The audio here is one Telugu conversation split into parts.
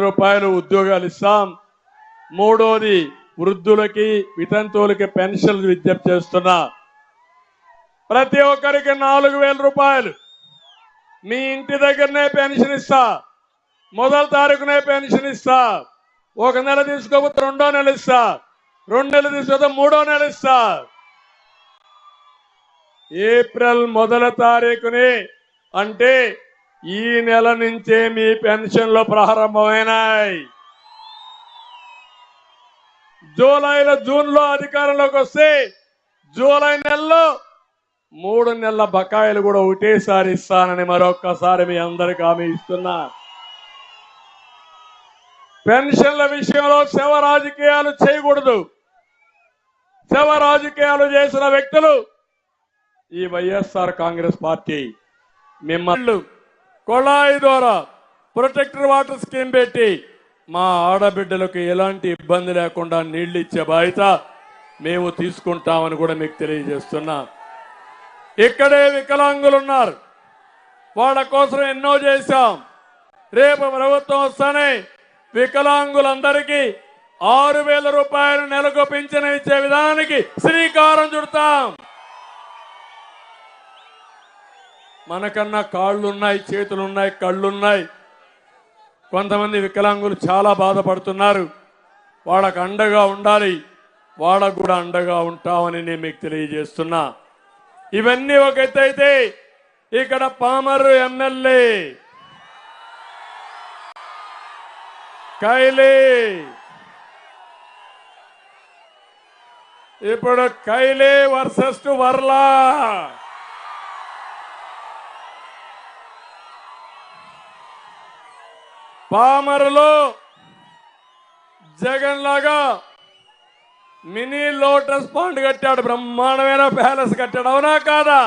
రూపాయలు ఉద్యోగాలు ఇస్తాం. మూడోది వృద్ధులకి వితంతువులకి పెన్షన్లు విజ్ఞప్తి చేస్తున్నా. ప్రతి ఒక్కరికి 4,000 రూపాయలు మీ ఇంటి దగ్గరనే పెన్షన్ ఇస్తా. మొదటి తారీఖునే పెన్షన్ ఇస్తా. ఒక నెల తీసుకోకపోతే రెండో నెల ఇస్తా. 2 నెలలు తీసుకోకపోతే మూడో నెల ఇస్తా. ఏప్రిల్ మొదటి తారీఖుని అంటే ఈ నెల నుంచే మీ పెన్షన్లు ప్రారంభమైనాయి. జూన్లో అధికారంలోకి వస్తే జూలై నెలలో 3 నెలల బకాయిలు కూడా ఒకటేసారి ఇస్తానని మరొక్కసారి మీ అందరికీ హామీ ఇస్తున్నా. పెన్షన్ల విషయంలో శవ రాజకీయాలు చేయకూడదు. శవ రాజకీయాలు చేసిన వ్యక్తులు ఈ వైఎస్ఆర్ కాంగ్రెస్ పార్టీ. మిమ్మల్ని కొళాయి ద్వారా ప్రొటెక్టర్ వాటర్ స్కీమ్ పెట్టి మా ఆడబిడ్డలకు ఎలాంటి ఇబ్బంది లేకుండా నీళ్లు ఇచ్చే బాధ్యత మేము తీసుకుంటామని కూడా మీకు తెలియజేస్తున్నా. ఇక్కడే వికలాంగులు ఉన్నారు, వాళ్ళ కోసం ఎన్నో చేశాం. రేపు ప్రభుత్వం వస్తానే వికలాంగులందరికీ 6,000 రూపాయలు నెలకు పింఛను ఇచ్చే విధానానికి శ్రీకారం చుడతాం. మనకన్నా కాళ్ళున్నాయి, చేతులున్నాయి, కళ్ళున్నాయి. కొంతమంది వికలాంగులు చాలా బాధపడుతున్నారు. వాళ్ళకు అండగా ఉండాలి, వాళ్ళకు కూడా అండగా ఉంటామని నేను మీకు తెలియజేస్తున్నా. ఇవన్నీ ఒక ఎత్తు అయితే ఇక్కడ పామరు ఎమ్మెల్యే కైలే, ఇప్పుడు కైలే వర్సెస్ వర్లా. పామరులో జగన్ లాగా మినీ లోటస్ పాండ్ కట్టాడు, బ్రహ్మాండమైన ప్యాలెస్ కట్టాడు. అవునా కాదా?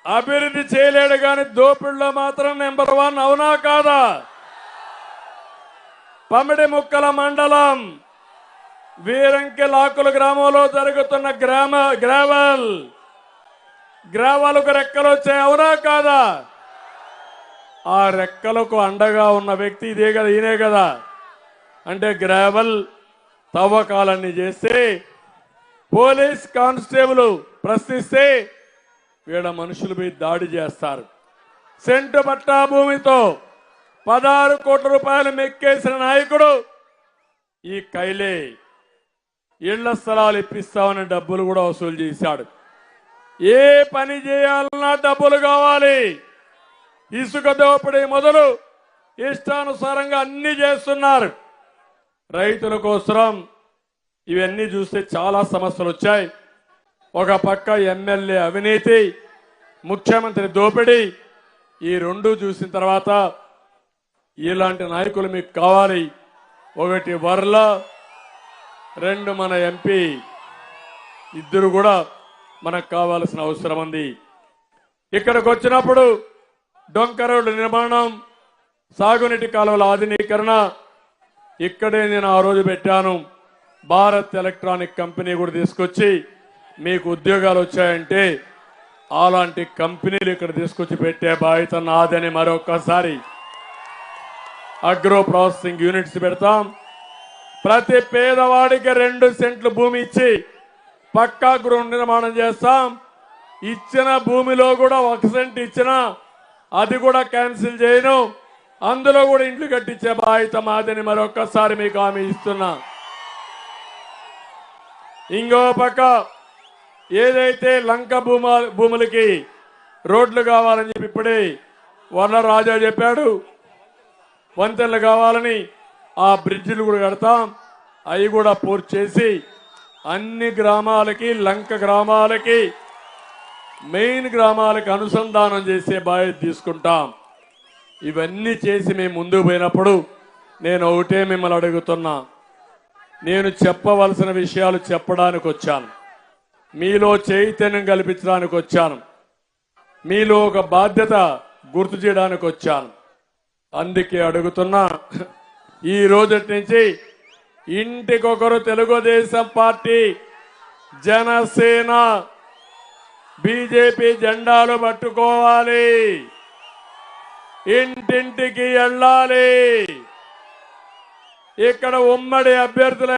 అభివృద్ధి చేయలేడు కానీ దోపిడిలో మాత్రం నెంబర్ 1. అవునా కాదా? పమిడి ముక్కల మండలం వీరంకి లాకుల గ్రామంలో జరుగుతున్న గ్రావెల్కు రెక్కలు వచ్చాయి. అవునా కాదా? ఆ రెక్కలకు అండగా ఉన్న వ్యక్తి ఇదే కదా, ఈయనే కదా. అంటే గ్రావెల్ తవ్వకాలన్నీ చేస్తే పోలీస్ కానిస్టేబుల్ ప్రశ్నిస్తే వీళ్ళ మనుషులపై దాడి చేస్తారు. సెంటు పట్టా భూమితో 16 కోట్ల రూపాయలు మెక్కేసిన నాయకుడు ఈ కైలే. ఇళ్ల స్థలాలు ఇప్పిస్తామని డబ్బులు కూడా వసూలు చేశాడు. ఏ పని చేయాలన్నా డబ్బులు కావాలి. ఇసుక దోపిడీ మొదలు ఇష్టానుసారంగా అన్ని చేస్తున్నారు. రైతుల కోసం ఇవన్నీ చూస్తే చాలా సమస్యలు వచ్చాయి. ఒక పక్క ఎమ్మెల్యే అవినీతి, ముఖ్యమంత్రి దోపిడీ, ఈ రెండు చూసిన తర్వాత ఇలాంటి నాయకులు మీకు కావాలి. ఒకటి వర్ల, 2 మన ఎంపీ, ఇద్దరు కూడా మనకు కావాల్సిన అవసరం ఉంది. ఇక్కడికి వచ్చినప్పుడు డొంక రోడ్డు నిర్మాణం, సాగునీటి కాలువల ఆధునీకరణ ఇక్కడే నేను ఆ రోజు పెట్టాను. భారత్ ఎలక్ట్రానిక్ కంపెనీ కూడా తీసుకొచ్చి మీకు ఉద్యోగాలు వచ్చాయంటే అలాంటి కంపెనీలు ఇక్కడ తీసుకొచ్చి పెట్టే బాధ్యత నాదని మరొకసారి అగ్రో ప్రాసెసింగ్ యూనిట్స్ పెడతాం. ప్రతి పేదవాడికి 2 సెంట్లు భూమి ఇచ్చి పక్కా గృహ నిర్మాణం చేస్తాం. ఇచ్చిన భూమిలో కూడా 1 సెంట్ ఇచ్చినా అది కూడా క్యాన్సిల్ చేయను. అందులో కూడా ఇండ్లు కట్టించే బాధ్యత మాదని మరొకసారి మీకు హామీ ఇస్తున్నా. ఇంకో పక్క ఏదైతే లంక భూములకి రోడ్లు కావాలని చెప్పి ఇప్పుడే వర్ల రాజా చెప్పాడు, వంతెనలు కావాలని ఆ బ్రిడ్జిలు కూడా కడతాం. అవి కూడా పూర్తి చేసి అన్ని గ్రామాలకి, లంక గ్రామాలకి, మెయిన్ గ్రామాలకి అనుసంధానం చేసే బాధ్యత తీసుకుంటాం. ఇవన్నీ చేసి మేము ముందుకు పోయినప్పుడు నేను ఒకటే మిమ్మల్ని అడుగుతున్నా. నేను చెప్పవలసిన విషయాలు చెప్పడానికి వచ్చాను, మీలో చైతన్యం కల్పించడానికి వచ్చాను, మీలో ఒక బాధ్యత గుర్తు చేయడానికి వచ్చాను. అందుకే అడుగుతున్నా, ఈ రోజటి నుంచి ఇంటికొకరు తెలుగుదేశం పార్టీ, జనసేన, బీజేపీ జెండాలు పట్టుకోవాలి. ఇంటింటికి వెళ్ళాలి. ఇక్కడ ఉమ్మడి అభ్యర్థుల